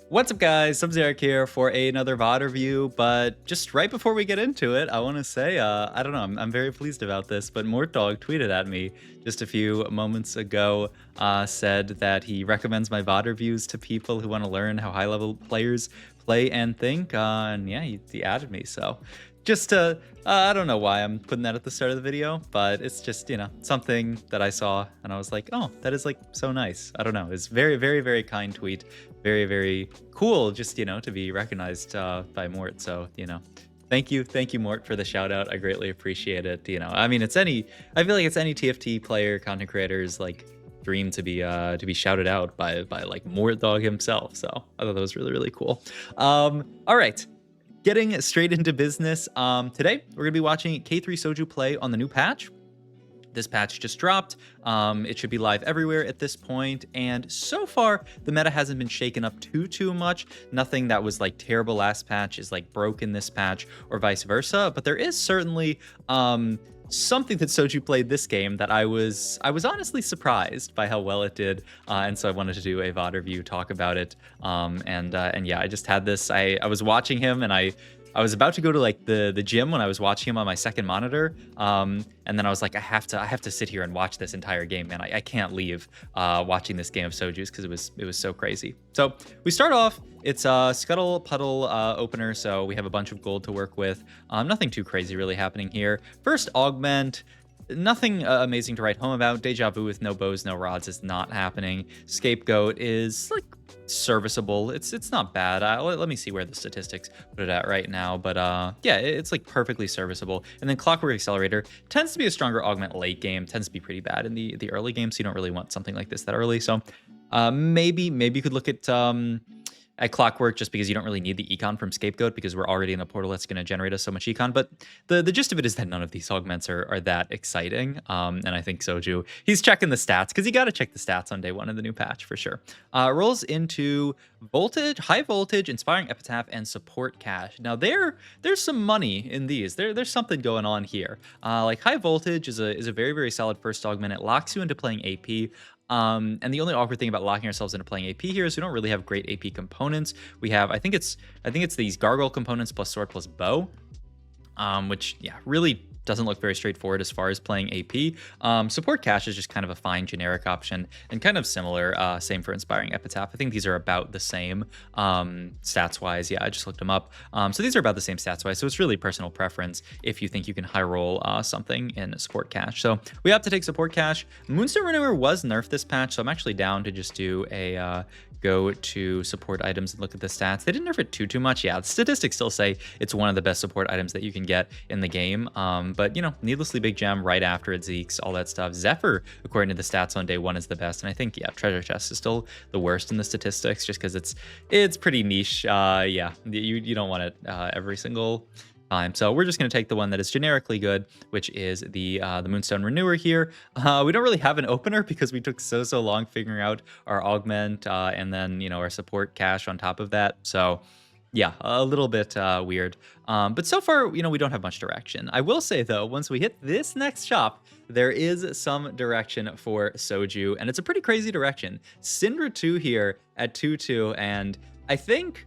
What's up, guys? Subzeric here for another VOD review, but just right before we get into it, I want to say, I don't know, I'm very pleased about this, but Mortdog tweeted at me just a few moments ago, said that he recommends my VOD reviews to people who want to learn how high-level players play and think, and yeah, he added me, so just I don't know why I'm putting that at the start of the video, but it's just, something that I saw and I was like, oh, that is like so nice. I don't know. It's very, very, very kind tweet. Very, very cool just, to be recognized by Mort. So, thank you, Mort, for the shout out. I greatly appreciate it. I mean, I feel like it's any TFT player, content creators like dream to be shouted out by like Mort Dog himself. So I thought that was really, really cool. All right. Getting straight into business, today we're going to be watching K3Soju play on the new patch. This patch just dropped. It should be live everywhere at this point, and so far the meta hasn't been shaken up too much. Nothing that was like terrible last patch is like broken this patch, or vice versa. But there is certainly something that Soju played this game that I was honestly surprised by how well it did, and so I wanted to do a VOD review, talk about it, and yeah, I just had this. I was watching him, and I was about to go to like the gym when I was watching him on my second monitor, and then I was like, I have to sit here and watch this entire game, man. I can't leave watching this game of Soju's because it was so crazy. So we start off. It's a Scuttle Puddle opener, so we have a bunch of gold to work with. Nothing too crazy really happening here. First augment. Nothing amazing to write home about. Deja Vu with no bows, no rods is not happening. Scapegoat is like serviceable. It's not bad. Let me see where the statistics put it at right now, but yeah, it's like perfectly serviceable. And then Clockwork Accelerator tends to be a stronger augment late game. Tends to be pretty bad in the early game, so you don't really want something like this that early. So maybe you could look at Clockwork, just because you don't really need the econ from Scapegoat, because we're already in a portal that's going to generate us so much econ. But the gist of it is that none of these augments are that exciting. And I think Soju, he's checking the stats, because you got to check the stats on day one of the new patch for sure. Rolls into voltage, high voltage, inspiring epitaph, and support cache. Now there's some money in these. There's something going on here. Like high voltage is a very, very solid first augment. It locks you into playing AP. And the only awkward thing about locking ourselves into playing AP here is we don't really have great AP components. We have, I think it's these gargoyle components plus sword plus bow, which, yeah, really doesn't look very straightforward as far as playing AP. Support cache is just kind of a fine generic option and kind of similar. Same for inspiring epitaph. I think these are about the same stats wise. Yeah, I just looked them up. So these are about the same stats wise. So it's really personal preference if you think you can high roll something in support cache. So we have to take support cache. Moonstone Renewer was nerfed this patch, so I'm actually down to just do a go to support items and look at the stats. They didn't nerf it too much. Yeah, the statistics still say it's one of the best support items that you can get in the game. But, needlessly big gem right after it, Zeke's, all that stuff. Zephyr, according to the stats on day one, is the best. And I think, yeah, Treasure Chest is still the worst in the statistics just because it's pretty niche. Yeah, you don't want it every single time. So we're just going to take the one that is generically good, which is the Moonstone Renewer here. We don't really have an opener because we took so long figuring out our augment and then, our support cache on top of that. So yeah, a little bit weird. But so far, we don't have much direction. I will say, though, once we hit this next shop, there is some direction for Soju, and it's a pretty crazy direction. Syndra 2 here at 2-2, and I think,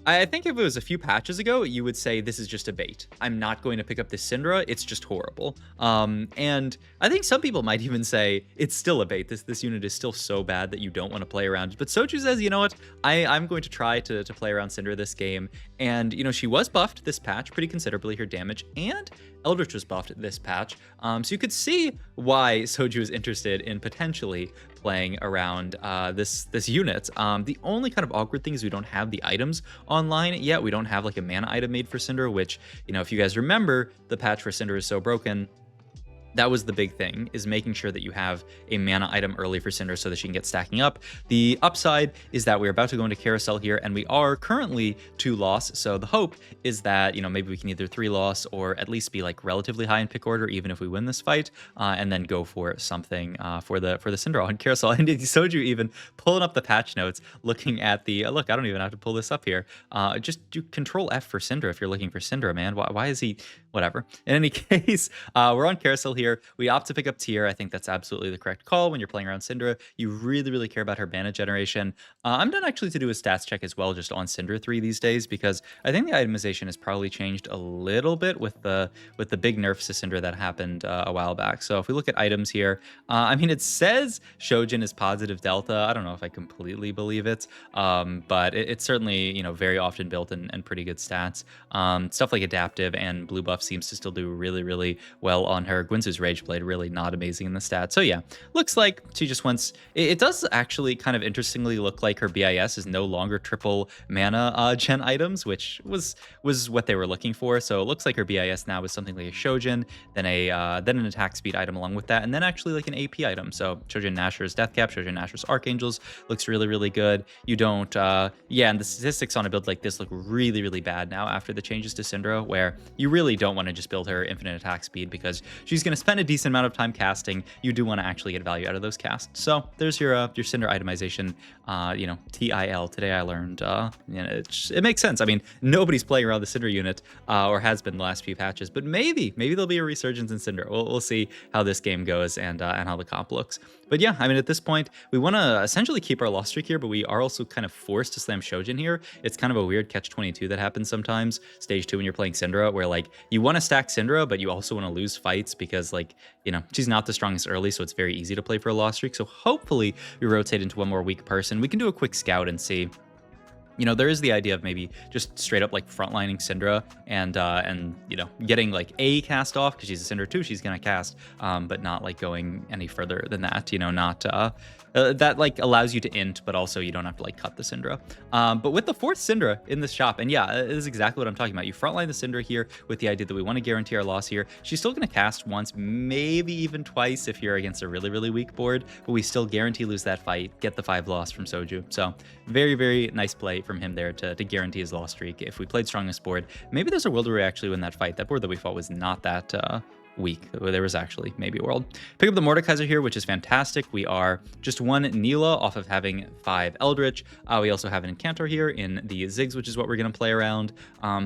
I think if it was a few patches ago, you would say this is just a bait. I'm not going to pick up this Syndra. It's just horrible. And I think some people might even say it's still a bait. This unit is still so bad that you don't want to play around. But Soju says, you know what? I'm going to try to play around Syndra this game. And, she was buffed this patch pretty considerably, her damage, and Eldritch was buffed this patch. So you could see why Soju is interested in potentially playing around this unit. The only kind of awkward thing is we don't have the items online yet. We don't have like a mana item made for Syndra, which, if you guys remember, the patch for Syndra is so broken. That was the big thing, is making sure that you have a mana item early for Syndra so that she can get stacking up. The upside is that we're about to go into Carousel here, and we are currently 2 loss. So the hope is that, maybe we can either 3 loss or at least be like relatively high in pick order, even if we win this fight, and then go for something for the Syndra on Carousel. And Soju even pulling up the patch notes, looking at the, look, I don't even have to pull this up here. Just do Control F for Syndra if you're looking for Syndra, man. Why is he whatever. In any case, we're on Carousel here. We opt to pick up Tier. I think that's absolutely the correct call when you're playing around Syndra. You really, really care about her mana generation. I'm done actually to do a stats check as well just on Syndra 3 these days because I think the itemization has probably changed a little bit with the big nerfs to Syndra that happened a while back. So if we look at items here, I mean, it says Shojin is positive delta. I don't know if I completely believe it, but it's certainly, you know, very often built and pretty good stats. Stuff like adaptive and blue buff seems to still do really, really well on her. Gwynsu's Rage Blade really not amazing in the stats. So yeah, looks like she just wants... It does actually kind of interestingly look like her BIS is no longer triple mana gen items, which was what they were looking for. So it looks like her BIS now is something like a Shojin, then an attack speed item along with that, and then actually like an AP item. So Shojin Nashor's Deathcap, Shojin Nashor's Archangels looks really, really good. You don't, yeah, and the statistics on a build like this look really, really bad now after the changes to Syndra, where you really don't want to just build her infinite attack speed because she's going to spend a decent amount of time casting. You do want to actually get value out of those casts. So there's your Syndra itemization, you know, TIL. Today I learned, you know, it makes sense. I mean, nobody's playing around the Syndra unit, or has been the last few patches, but maybe there'll be a resurgence in Syndra. We'll see how this game goes and how the comp looks. But yeah, I mean, at this point, we want to essentially keep our loss streak here, but we are also kind of forced to slam Shojin here. It's kind of a weird catch-22 that happens sometimes, stage 2 when you're playing Syndra, where like you want to stack Syndra, but you also want to lose fights because like, you know, she's not the strongest early, so it's very easy to play for a loss streak. So hopefully we rotate into one more weak person. We can do a quick scout and see. You know, there is the idea of maybe just straight up like frontlining Syndra and you know, getting like a cast off because she's a Syndra too. She's gonna cast, but not like going any further than that. You know, not that like allows you to int, but also you don't have to like cut the Syndra. But with the 4th Syndra in this shop, and yeah, it is exactly what I'm talking about. You frontline the Syndra here with the idea that we want to guarantee our loss here. She's still gonna cast once, maybe even twice if you're against a really, really weak board, but we still guarantee lose that fight, get the 5 loss from Soju. So very, very nice play from him there to guarantee his loss streak. If we played strongest board, maybe there's a world where we actually win that fight. That board that we fought was not that weak. There was actually maybe a world. Pick up the Mordekaiser here, which is fantastic. We are just 1 Neela off of having 5 Eldritch. We also have an Incantor here in the Ziggs, which is what we're going to play around.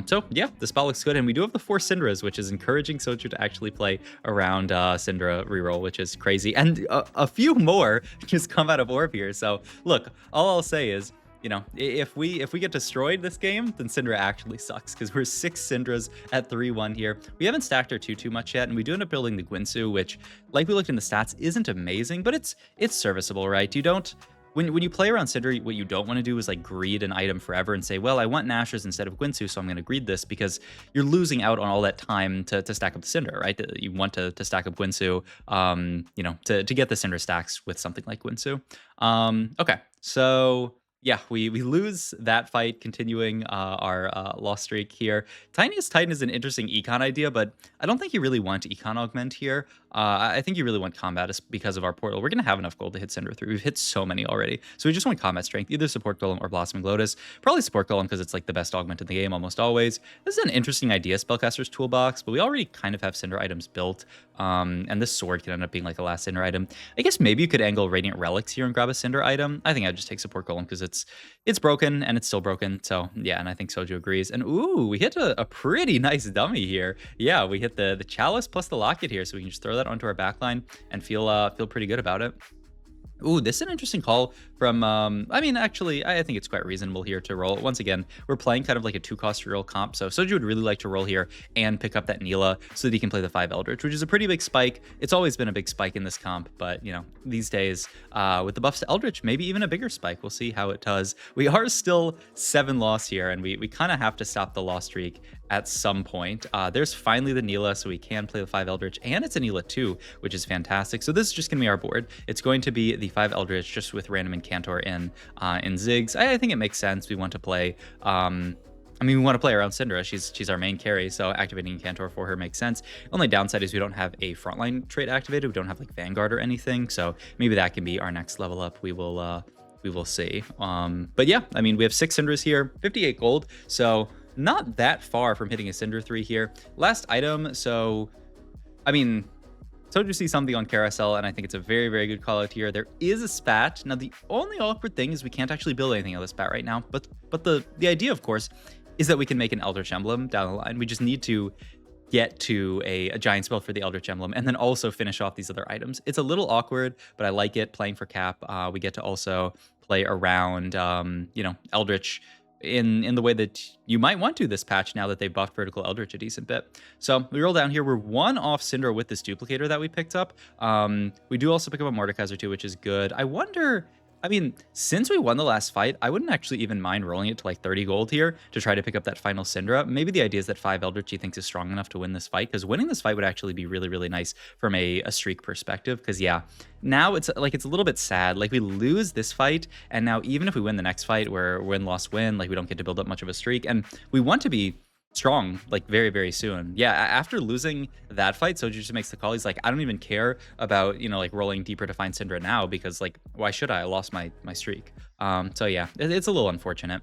So yeah, the spell looks good. And we do have the 4 Syndras, which is encouraging Soju to actually play around Syndra reroll, which is crazy. And a few more just come out of Orb here. So look, all I'll say is, you know, if we get destroyed this game, then Syndra actually sucks because we're 6 Syndras at 3-1 here. We haven't stacked our too much yet, and we do end up building the Gwynsu, which, like we looked in the stats, isn't amazing, but it's serviceable, right? You don't... When you play around Syndra, what you don't want to do is like greed an item forever and say, well, I want Nashers instead of Gwynsu, so I'm going to greed this, because you're losing out on all that time to stack up the Syndra, right? You want to stack up Gwynsu, you know, to get the Syndra stacks with something like Gwynsu. Okay, so... yeah, we lose that fight, continuing our loss streak here. Tiniest Titan is an interesting econ idea, but I don't think you really want econ augment here. I think you really want combat because of our portal. We're going to have enough gold to hit Syndra 3. We've hit so many already. So we just want combat strength, either support golem or blossoming lotus. Probably support golem because it's like the best augment in the game almost always. This is an interesting idea, Spellcaster's Toolbox, but we already kind of have Syndra items built. And this sword can end up being like a last Syndra item. I guess maybe you could angle Radiant Relics here and grab a Syndra item. I think I'd just take support golem because it's broken and it's still broken. So yeah, and I think Soju agrees. And ooh, we hit a pretty nice dummy here. Yeah, we hit the chalice plus the locket here, so we can just throw that onto our backline and feel pretty good about it. Ooh, this is an interesting call from, I mean, actually, I think it's quite reasonable here to roll. Once again, we're playing kind of like a 2-cost reroll comp, so Soju would really like to roll here and pick up that Neela so that he can play the 5 Eldritch, which is a pretty big spike. It's always been a big spike in this comp, but, you know, these days, with the buffs to Eldritch, maybe even a bigger spike. We'll see how it does. We are still 7 loss here, and we kind of have to stop the loss streak at some point. There's finally the Neela, so we can play the 5 Eldritch, and it's a Neela too, which is fantastic. So this is just going to be our board. It's going to be the 5 Eldritch just with random Incantor in Ziggs. I think it makes sense. We want to play... I mean, we want to play around Syndra. She's our main carry, so activating Incantor for her makes sense. Only downside is we don't have a frontline trait activated. We don't have like Vanguard or anything, so maybe that can be our next level up. We will see. But yeah, I mean, we have 6 Syndras here, 58 gold, so not that far from hitting a Syndra 3 here. Last item, so, I mean, Soju sees something on Carousel, and I think it's a very, very good call out here. There is a spat. Now, the only awkward thing is we can't actually build anything on the spat right now, but the idea, of course, is that we can make an Eldritch Emblem down the line. We just need to get to a giant spell for the Eldritch Emblem, and then also finish off these other items. It's a little awkward, but I like it playing for Cap. We get to also play around, Eldritch in the way that you might want to this patch now that they've buffed Vertical Eldritch a decent bit. So we roll down here. We're one off Syndra with this duplicator that we picked up. We do also pick up a Mordekaiser too, which is good. I wonder... I mean, since we won the last fight, I wouldn't actually even mind rolling it to like 30 gold here to try to pick up that final Syndra. Maybe the idea is that 5 Eldritch he thinks is strong enough to win this fight, because winning this fight would actually be really, really nice from a streak perspective. Because yeah, now it's a little bit sad. Like we lose this fight, and now even if we win the next fight, we're win, loss, win, like we don't get to build up much of a streak. And we want to be strong like very, very soon. Yeah, after losing that fight, Soju just makes the call. He's like, I don't even care about, like rolling deeper to find Syndra now, because like, why should I lost my streak. So yeah, it's a little unfortunate.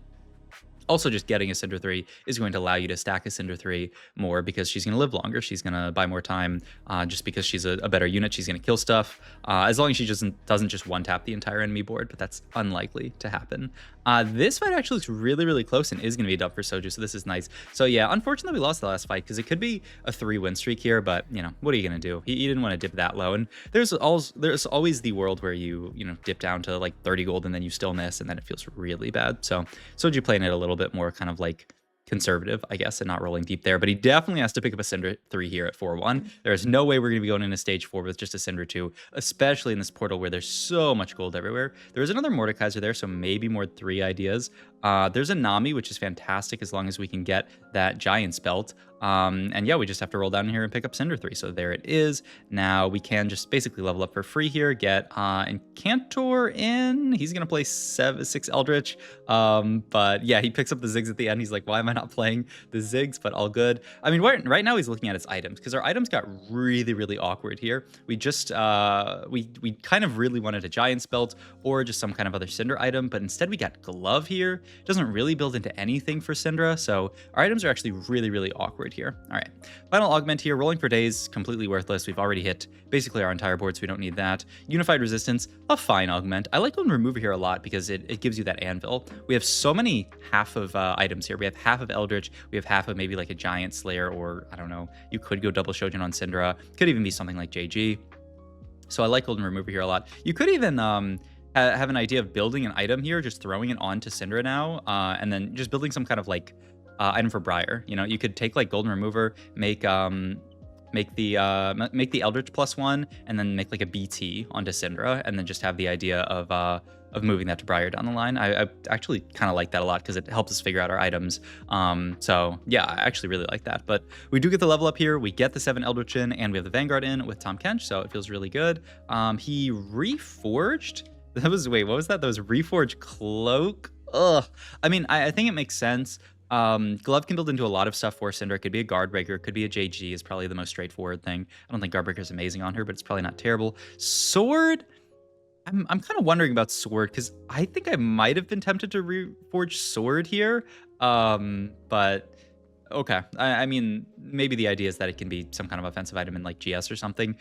Also, just getting a Syndra 3 is going to allow you to stack a Syndra 3 more, because she's going to live longer. She's going to buy more time just because she's a better unit. She's going to kill stuff as long as she doesn't just one-tap the entire enemy board, but that's unlikely to happen. This fight actually looks really, really close and is going to be a dub for Soju, so this is nice. So yeah, unfortunately, we lost the last fight because it could be a 3-win streak here, but, what are you going to do? He didn't want to dip that low, and there's always the world where you dip down to like 30 gold and then you still miss, and then it feels really bad. So Soju playing it a little bit more kind of like conservative, I guess, and not rolling deep there, but he definitely has to pick up a Syndra 3 here at 4-1. There's no way we're going to be going into stage 4 with just a Syndra 2, especially in this portal where there's so much gold everywhere. There's another Mordekaiser there, so maybe more 3 ideas. There's a Nami, which is fantastic as long as we can get that Giant's Belt. And yeah, we just have to roll down here and pick up Syndra 3. So there it is. Now we can just basically level up for free here, get Incantor in. He's going to play 6 Eldritch. But yeah, he picks up the Ziggs at the end. He's like, why am I not playing the Ziggs? But all good. I mean, right now he's looking at his items, because our items got really, really awkward here. We just, we kind of really wanted a Giant's Belt or just some kind of other Syndra item, but instead we got Glove here. Doesn't really build into anything for Syndra, so our items are actually really, really awkward here. All right, final augment here. Rolling for days, completely worthless. We've already hit basically our entire board, so we don't need that. Unified resistance, a fine augment. I like Golden Remover here a lot because it gives you that anvil. We have so many half of items here. We have half of Eldritch. We have half of maybe like a Giant Slayer, or I don't know. You could go double Shojin on Syndra. Could even be something like JG. So I like Golden Remover here a lot. You could even have an idea of building an item here, just throwing it onto Syndra now, and then just building some kind of like item for Briar. You could take like Golden Remover, make the Eldritch +1, and then make like a BT onto Syndra, and then just have the idea of moving that to Briar down the line. I actually kind of like that a lot because it helps us figure out our items. So yeah, I actually really like that. But we do get the level up here. We get the 7 Eldritch in, and we have the Vanguard in with Tahm Kench, so it feels really good. He reforged. Wait, what was that? That was Reforged Cloak? Ugh. I mean, I think it makes sense. Glove can build into a lot of stuff for Syndra. It could be a Guardbreaker, it could be a JG, is probably the most straightforward thing. I don't think Guardbreaker is amazing on her, but it's probably not terrible. Sword, I'm kind of wondering about Sword, because I think I might have been tempted to reforge Sword here. But okay. I mean, maybe the idea is that it can be some kind of offensive item in like GS or something.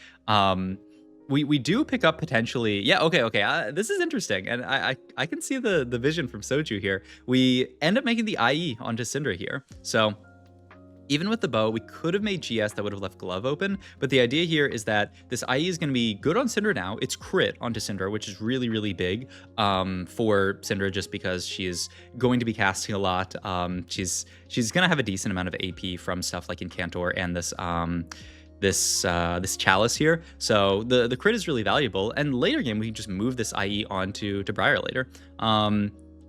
We do pick up potentially, yeah, okay. This is interesting, and I can see the vision from Soju here. We end up making the IE onto Syndra here. So even with the bow, we could have made GS that would have left Glove open, but the idea here is that this IE is going to be good on Syndra now. It's crit onto Syndra, which is really, really big for Syndra, just because she is going to be casting a lot. She's going to have a decent amount of AP from stuff like Incantor and this chalice here, so the crit is really valuable. And later game we can just move this IE onto Briar later.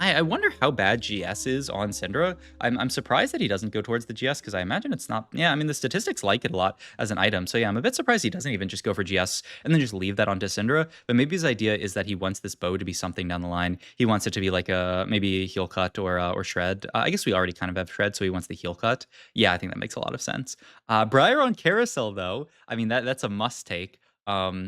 I wonder how bad GS is on Syndra. I'm surprised that he doesn't go towards the GS, because I imagine it's not. Yeah, I mean, the statistics like it a lot as an item. So yeah, I'm a bit surprised he doesn't even just go for GS and then just leave that onto Syndra. But maybe his idea is that he wants this bow to be something down the line. He wants it to be like maybe a heal cut or shred. I guess we already kind of have shred, so he wants the heal cut. Yeah, I think that makes a lot of sense. Briar on Carousel though, I mean that's a must take.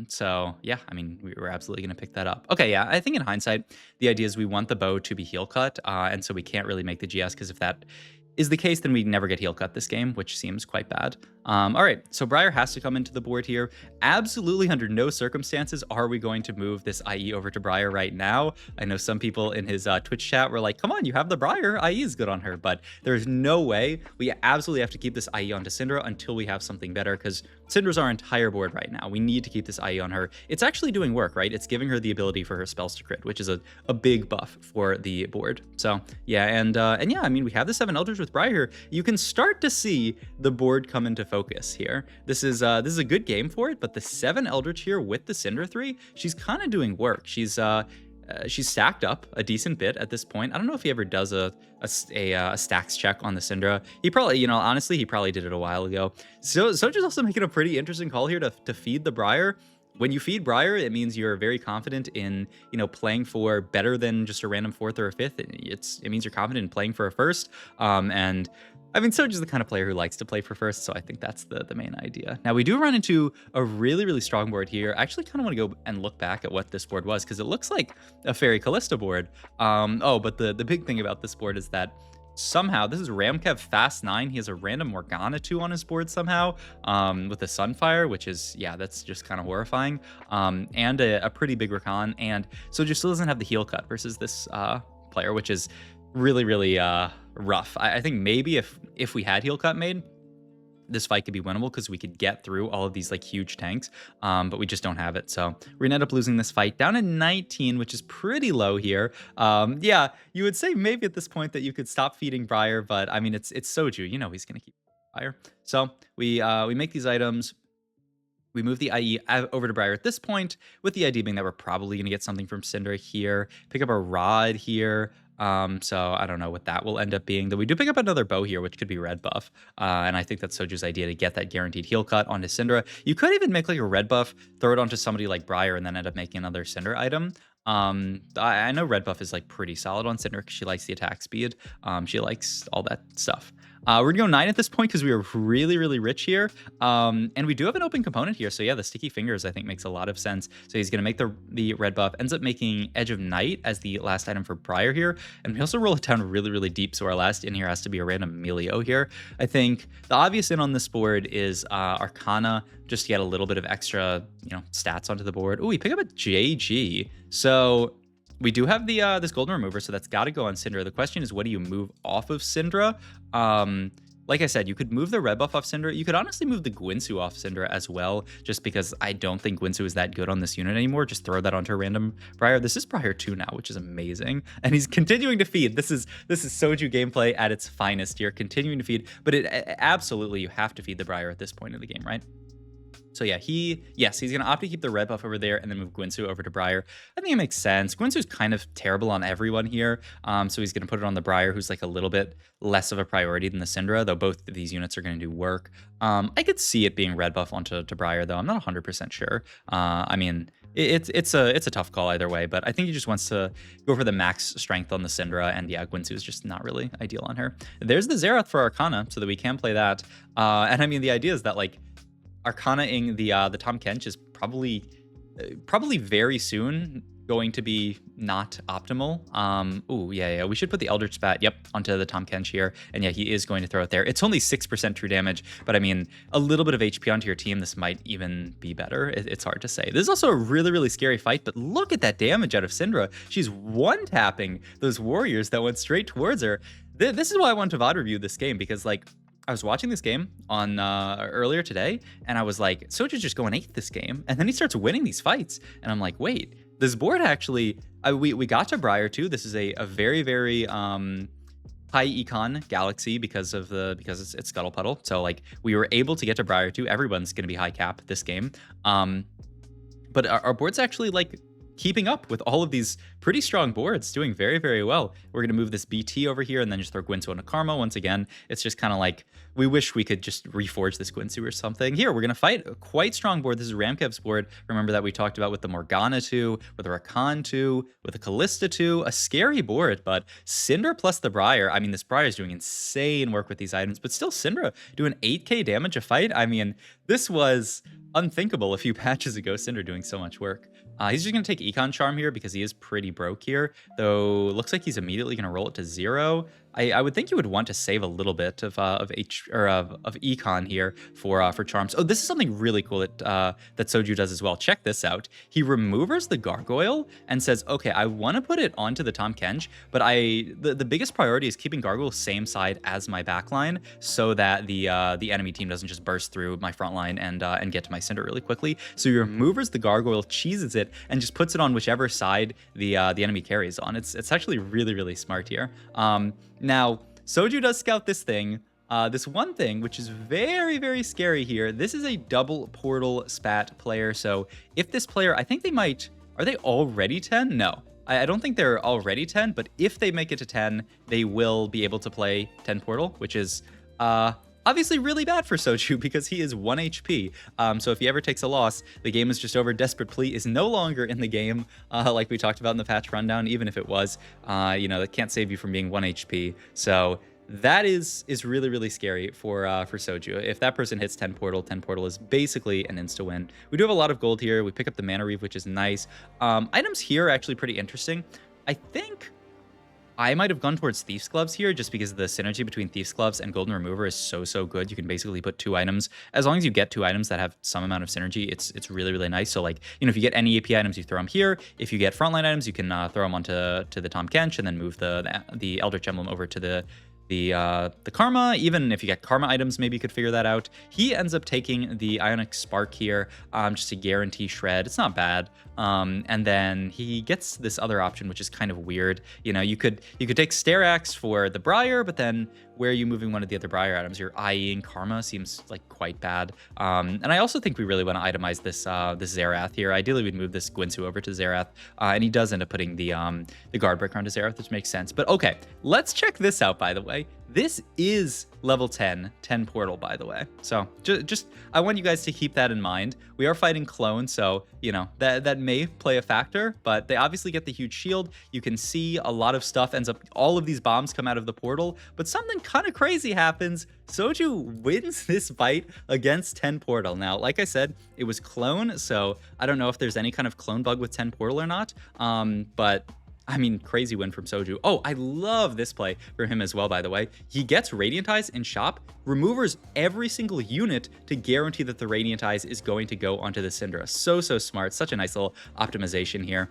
So yeah, I mean, we're absolutely going to pick that up. Okay, yeah, I think in hindsight, the idea is we want the bow to be heal cut, and so we can't really make the GS, because if that is the case, then we never get heal cut this game, which seems quite bad. All right, so Briar has to come into the board here. Absolutely under no circumstances are we going to move this IE over to Briar right now. I know some people in his Twitch chat were like, come on, you have the Briar, IE is good on her, but there's no way. We absolutely have to keep this IE onto Syndra until we have something better, because Syndra's our entire board right now. We need to keep this IE on her. It's actually doing work, right? It's giving her the ability for her spells to crit, which is a big buff for the board. So yeah, and yeah, I mean, we have the 7 Eldritch with Briar here. You can start to see the board come into focus here. This is a good game for it, but the 7 Eldritch here with the Syndra 3, she's kind of doing work. She's stacked up a decent bit at this point. I don't know if he ever does a stacks check on the Syndra. He probably, you know, honestly, he probably did it a while ago. So Soju's also making a pretty interesting call here to feed the Briar. When you feed Briar, it means you're very confident in, you know, playing for better than just a random 4th or a 5th. It means you're confident in playing for a 1st. And I mean, Soju's the kind of player who likes to play for 1st, so I think that's the main idea. Now, we do run into a really, really strong board here. I actually kind of want to go and look back at what this board was, because it looks like a Fairy Callista board. Oh, but the big thing about this board is that somehow, this is Ramkev Fast 9. He has a random Morgana 2 on his board somehow, with a Sunfire, which is, yeah, that's just kind of horrifying, and a pretty big Rakan. And Soju still doesn't have the heal cut versus this player, which is really, really rough. I think maybe if we had heal cut made, this fight could be winnable because we could get through all of these like huge tanks, but we just don't have it. So we're gonna end up losing this fight down at 19, which is pretty low here. Yeah, you would say maybe at this point that you could stop feeding Briar, but I mean, it's Soju, you know, he's gonna keep Briar. So we make these items. We move the IE over to Briar at this point, with the idea being that we're probably going to get something from Syndra here. Pick up a Rod here. So I don't know what that will end up being. Though we do pick up another bow here, which could be red buff. And I think that's Soju's idea to get that guaranteed heal cut onto Syndra. You could even make like a red buff, throw it onto somebody like Briar, and then end up making another Syndra item. I know red buff is like pretty solid on Syndra because she likes the attack speed. She likes all that stuff. We're gonna go 9 at this point because we are really, really rich here. And we do have an open component here. So yeah, the sticky fingers I think makes a lot of sense. So he's gonna make the red buff, ends up making Edge of Night as the last item for Briar here. And we also roll it down really, really deep. So our last in here has to be a random Emilio here. I think the obvious in on this board is Arcana, just to get a little bit of extra, you know, stats onto the board. Oh, we pick up a JG. So we do have the this golden remover, so that's got to go on Syndra. The question is, what do you move off of Syndra? Like I said, you could move the red buff off Syndra. You could honestly move the Gwynsu off Syndra as well, just because I don't think Gwynsu is that good on this unit anymore. Just throw that onto a random Briar. This is Briar 2 now, which is amazing. And he's continuing to feed. This is Soju gameplay at its finest here, continuing to feed. But absolutely, you have to feed the Briar at this point in the game, right? So yeah, he's going to opt to keep the red buff over there and then move Gwynsu over to Briar. I think it makes sense. Gwynsu's kind of terrible on everyone here, so he's going to put it on the Briar, who's like a little bit less of a priority than the Syndra, though both of these units are going to do work. I could see it being red buff onto Briar, though. I'm not 100% sure. I mean, it's a tough call either way, but I think he just wants to go for the max strength on the Syndra, and yeah, Gwynsu is just not really ideal on her. There's the Xerath for Arcana, so that we can play that. And I mean, the idea is that like Arcana-ing the Tahm Kench is probably very soon going to be not optimal. Oh yeah, we should put the Eldritch Spat, yep, onto the Tahm Kench here. And yeah, he is going to throw it there. It's only 6% true damage, but I mean, a little bit of HP onto your team, this might even be better. It's hard to say. This is also a really, really scary fight, but look at that damage out of Syndra. She's one-tapping those warriors that went straight towards her. This is why I wanted to VOD review this game, because like, I was watching this game on earlier today, and I was like, Soju's just going 8th this game, and then he starts winning these fights, and I'm like, wait, this board actually, we got to Briar too. This is a very, very high econ galaxy because it's Scuttle Puddle. So like we were able to get to Briar too. Everyone's going to be high cap this game, but our board's actually like keeping up with all of these pretty strong boards, doing very, very well. We're going to move this BT over here and then just throw Gwynsu into Karma. Once again, it's just kind of like, we wish we could just reforge this Gwynsu or something. Here, we're going to fight a quite strong board. This is Ramkev's board. Remember that we talked about with the Morgana 2, with the Rakan 2, with the Callista 2. A scary board, but Syndra plus the Briar. I mean, this Briar is doing insane work with these items, but still Syndra doing 8k damage a fight. I mean, this was unthinkable a few patches ago, Syndra doing so much work. He's just going to take Econ Charm here because he is pretty broke here, though looks like he's immediately going to roll it to 0. I would think you would want to save a little bit of H or of econ here for charms. Oh, this is something really cool that Soju does as well. Check this out. He removes the gargoyle and says, "Okay, I want to put it onto the Tahm Kench, but the biggest priority is keeping gargoyle same side as my backline, so that the enemy team doesn't just burst through my front line and get to my Cinder really quickly." So he removes the gargoyle, cheeses it, and just puts it on whichever side the enemy carries on. It's actually really smart here. Now, Soju does scout this thing. This one thing, which is very scary here. This is a double portal spat player. So if this player, I think they might, are they already 10? No, I don't think they're already 10, but if they make it to 10, they will be able to play 10 portal, which is obviously really bad for Soju because he is 1 HP. So if he ever takes a loss, the game is just over. Desperate Plea is no longer in the game, like we talked about in the patch rundown. Even if it was, that can't save you from being 1 HP. So that is really scary for Soju. If that person hits 10 portal is basically an insta win. We do have a lot of gold here. We pick up the Mana Reef, which is nice. Items here are actually pretty interesting. I think I might have gone towards Thief's Gloves here just because the synergy between Thief's Gloves and Golden Remover is so good. You can basically put 2 items. As long as you get 2 items that have some amount of synergy, it's really nice. So like, if you get any AP items, you throw them here. If you get frontline items, you can throw them onto the Tahm Kench and then move the Eldritch Emblem over to the Karma. Even if you get Karma items, maybe you could figure that out. He ends up taking the Ionic Spark here, just to guarantee shred. It's not bad. And then he gets this other option, which is kind of weird. You could take Stare Axe for the Briar, but then where are you moving one of the other Briar items? You're IEing Karma, seems like quite bad. And I also think we really want to itemize this Zerath here. Ideally, we'd move this Gwynsu over to Zerath, and he does end up putting the guard breaker onto Zerath, which makes sense. But okay, let's check this out, by the way. This is level 10 portal, by the way. So just I want you guys to keep that in mind. We are fighting clones, so that may play a factor, but they obviously get the huge shield. You can see a lot of stuff ends up, all of these bombs come out of the portal, but something kind of crazy happens. Soju wins this fight against 10 portal. Now, like I said, it was clone, so I don't know if there's any kind of clone bug with 10 portal or not, but I mean, crazy win from Soju. Oh, I love this play for him as well, by the way. He gets Radiant Eyes in shop, removers every single unit to guarantee that the Radiant Eyes is going to go onto the Syndra. So smart. Such a nice little optimization here.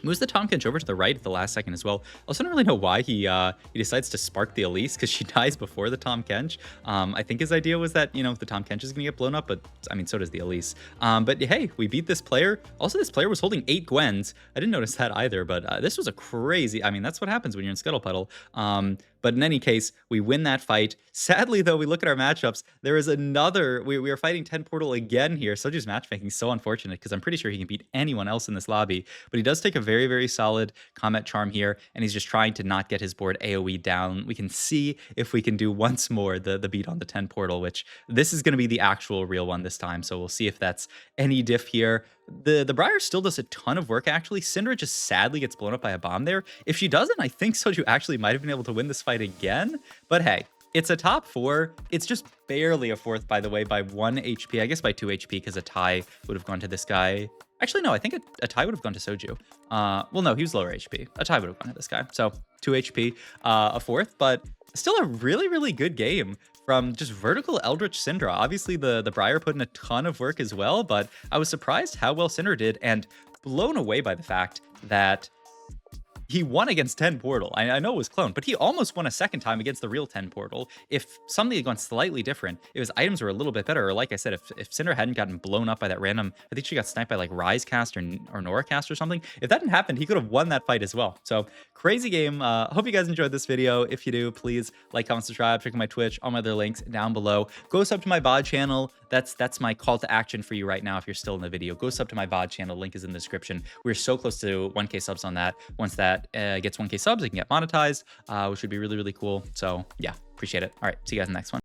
Moves the Tahm Kench over to the right at the last second as well. I also don't really know why he decides to spark the Elise, because she dies before the Tahm Kench. I think his idea was that, the Tahm Kench is going to get blown up, but I mean, so does the Elise. But hey, we beat this player. Also, this player was holding 8 Gwens. I didn't notice that either, but this was a crazy, I mean, that's what happens when you're in Scuttle Puddle. But in any case, we win that fight. Sadly, though, we look at our matchups. There is another. We are fighting 10 portal again here. Soju's matchmaking is so unfortunate because I'm pretty sure he can beat anyone else in this lobby. But he does take a very solid Comet Charm here, and he's just trying to not get his board AoE down. We can see if we can do once more the beat on the 10 portal, which this is going to be the actual real one this time. So we'll see if that's any diff here. The Briar still does a ton of work, actually. Syndra just sadly gets blown up by a bomb there. If she doesn't, I think Soju actually might have been able to win this fight again. But hey, it's a top 4. It's just barely a 4th, by the way, by 1 HP. I guess by 2 HP, because a tie would have gone to this guy. Actually, no, I think a tie would have gone to Soju. Well, no, he was lower HP. A tie would have gone to this guy. So 2 HP, a 4th, but still a really good game from just vertical Eldritch Syndra. Obviously, the Briar put in a ton of work as well, but I was surprised how well Syndra did and blown away by the fact that he won against 10 portal. I know it was clone, but he almost won a second time against the real 10 portal. If something had gone slightly different, if his items were a little bit better, or like I said, if Syndra hadn't gotten blown up by that random, I think she got sniped by like Rise Cast or Nora Cast or something. If that hadn't happened, he could have won that fight as well. So crazy game. Hope you guys enjoyed this video. If you do, please like, comment, subscribe, check out my Twitch, all my other links down below. Go sub to my VOD channel. That's my call to action for you right now. If you're still in the video, go sub to my VOD channel. Link is in the description. We're so close to 1K subs on that. Once that gets 1K subs, it can get monetized, which would be really cool. So yeah, appreciate it. All right, see you guys in the next one.